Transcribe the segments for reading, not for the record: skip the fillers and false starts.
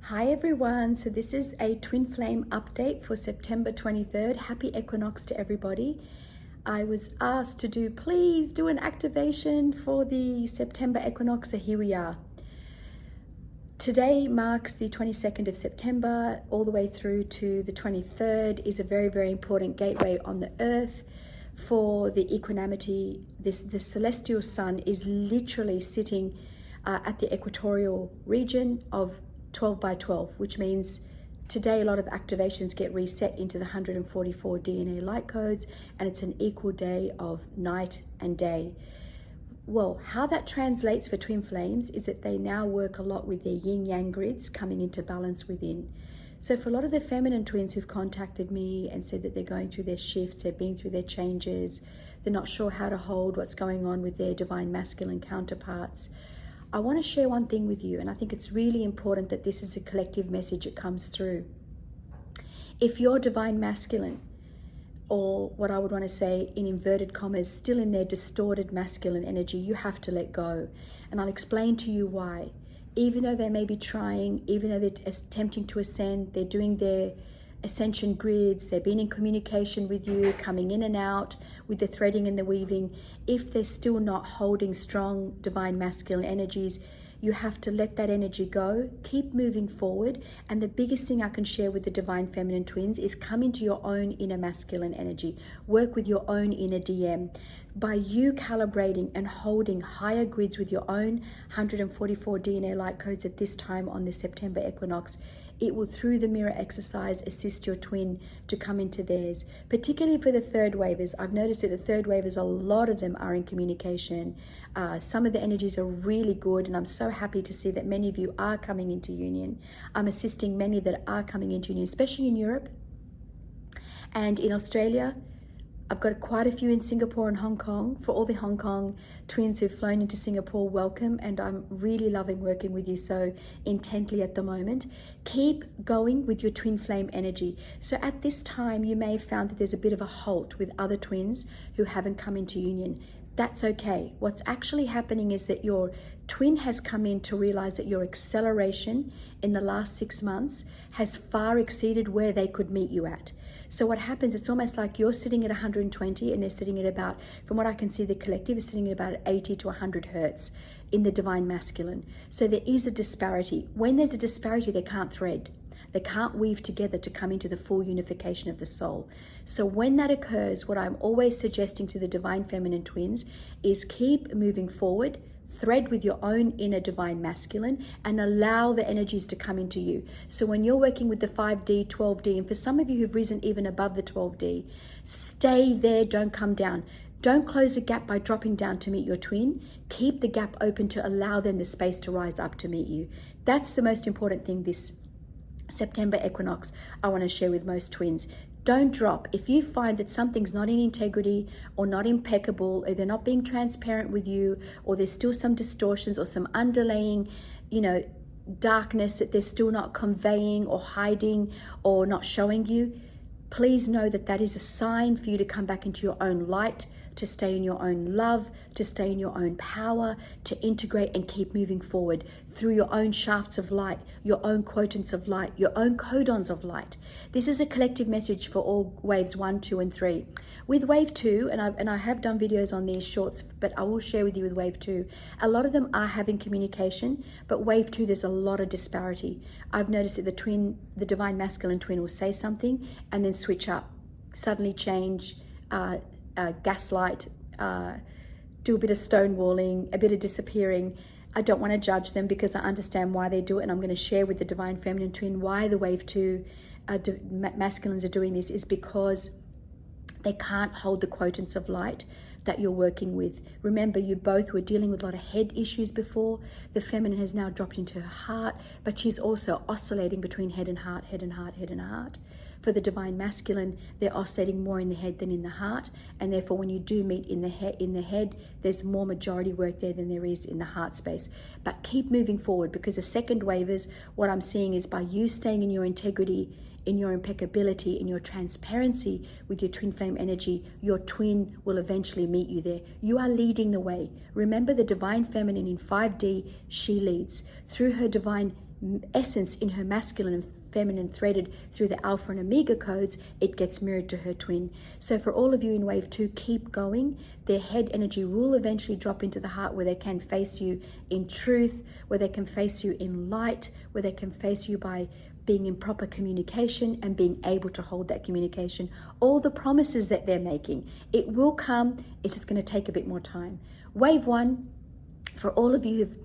Hi everyone, so this is a twin flame update for September 23rd. Happy Equinox to everybody. I was asked to please do an activation for the September Equinox, so here we are. Today marks the 22nd of September, all the way through to the 23rd is a very, very important gateway on the earth for the equanimity. The celestial sun is literally sitting at the equatorial region of 12 by 12, which means today a lot of activations get reset into the 144 DNA light codes, and it's an equal day of night and day. Well, how that translates for twin flames is that they now work a lot with their yin yang grids coming into balance within. So for a lot of the feminine twins who've contacted me and said that they're going through their shifts, they've been through their changes, they're not sure how to hold what's going on with their divine masculine counterparts, I want to share one thing with you, and I think it's really important that this is a collective message that comes through. If you're divine masculine, or what I would want to say in inverted commas, still in their distorted masculine energy, you have to let go. And I'll explain to you why. Even though they may be trying, even though they're attempting to ascend, they're doing their Ascension grids, they've been in communication with you, coming in and out with the threading and the weaving. If they're still not holding strong divine masculine energies, you have to let that energy go, keep moving forward. And the biggest thing I can share with the divine feminine twins is come into your own inner masculine energy. Work with your own inner DM. By you calibrating and holding higher grids with your own 144 DNA light codes at this time on the September equinox, it will, through the mirror exercise, assist your twin to come into theirs. Particularly for the third wavers, I've noticed that the third wavers, a lot of them are in communication. Some of the energies are really good, and I'm so happy to see that many of you are coming into union. I'm assisting many that are coming into union, especially in Europe and in Australia. I've got quite a few in Singapore and Hong Kong. For all the Hong Kong twins who've flown into Singapore, welcome, and I'm really loving working with you so intently at the moment. Keep going with your twin flame energy. So at this time, you may have found that there's a bit of a halt with other twins who haven't come into union. That's okay. What's actually happening is that your twin has come in to realize that your acceleration in the last 6 months has far exceeded where they could meet you at. So what happens, it's almost like you're sitting at 120 and they're sitting at about, from what I can see, the collective is sitting at about 80 to 100 hertz in the divine masculine. So there is a disparity. When there's a disparity, they can't thread. They can't weave together to come into the full unification of the soul. So when that occurs, what I'm always suggesting to the divine feminine twins is keep moving forward, thread with your own inner divine masculine, and allow the energies to come into you. So when you're working with the 5D, 12D, and for some of you who've risen even above the 12D, stay there, don't come down. Don't close the gap by dropping down to meet your twin. Keep the gap open to allow them the space to rise up to meet you. That's the most important thing this September equinox I want to share with most twins. Don't drop. If you find that something's not in integrity or not impeccable, or they're not being transparent with you, or there's still some distortions or some underlying, darkness that they're still not conveying or hiding or not showing you, please know that that is a sign for you to come back into your own light, to stay in your own love, to stay in your own power, to integrate and keep moving forward through your own shafts of light, your own quotants of light, your own codons of light. This is a collective message for all waves 1, 2, and 3. With wave 2, and I have done videos on these shorts, but I will share with you with wave 2, a lot of them are having communication, but wave 2, there's a lot of disparity. I've noticed that the divine masculine twin will say something and then switch up, suddenly change, gaslight, do a bit of stonewalling, a bit of disappearing. I don't want to judge them because I understand why they do it, and I'm going to share with the divine feminine twin why the wave 2 masculines are doing this is because they can't hold the quotants of light that you're working with. Remember, you both were dealing with a lot of head issues before. The feminine has now dropped into her heart, but she's also oscillating between head and heart, head and heart, head and heart. For the divine masculine, they're oscillating more in the head than in the heart, and therefore when you do meet in the head, there's more majority work there than there is in the heart space. But keep moving forward, because the second wavers, what I'm seeing is by you staying in your integrity, in your impeccability, in your transparency with your twin flame energy, your twin will eventually meet you there. You are leading the way. Remember, the divine feminine in 5D, she leads. Through her divine essence in her masculine and feminine threaded through the alpha and omega codes, it gets mirrored to her twin. So for all of you in wave 2, keep going. Their head energy will eventually drop into the heart, where they can face you in truth, where they can face you in light, where they can face you by being in proper communication and being able to hold that communication. All the promises that they're making, it will come. It's just going to take a bit more time. Wave 1, for all of you who've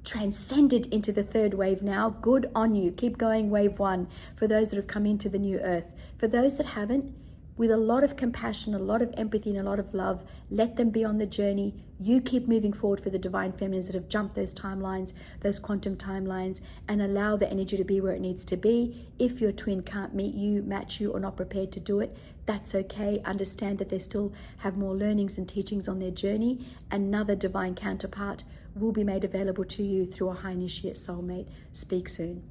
transcended into the third wave now, good on you. Keep going, wave 1. For those that have come into the new earth, for those that haven't, with a lot of compassion, a lot of empathy, and a lot of love, let them be on the journey. You keep moving forward for the divine feminines that have jumped those timelines, those quantum timelines, and allow the energy to be where it needs to be. If your twin can't meet you, match you, or not prepared to do it, that's okay. Understand that they still have more learnings and teachings on their journey. Another divine counterpart will be made available to you through a high initiate soulmate. Speak soon.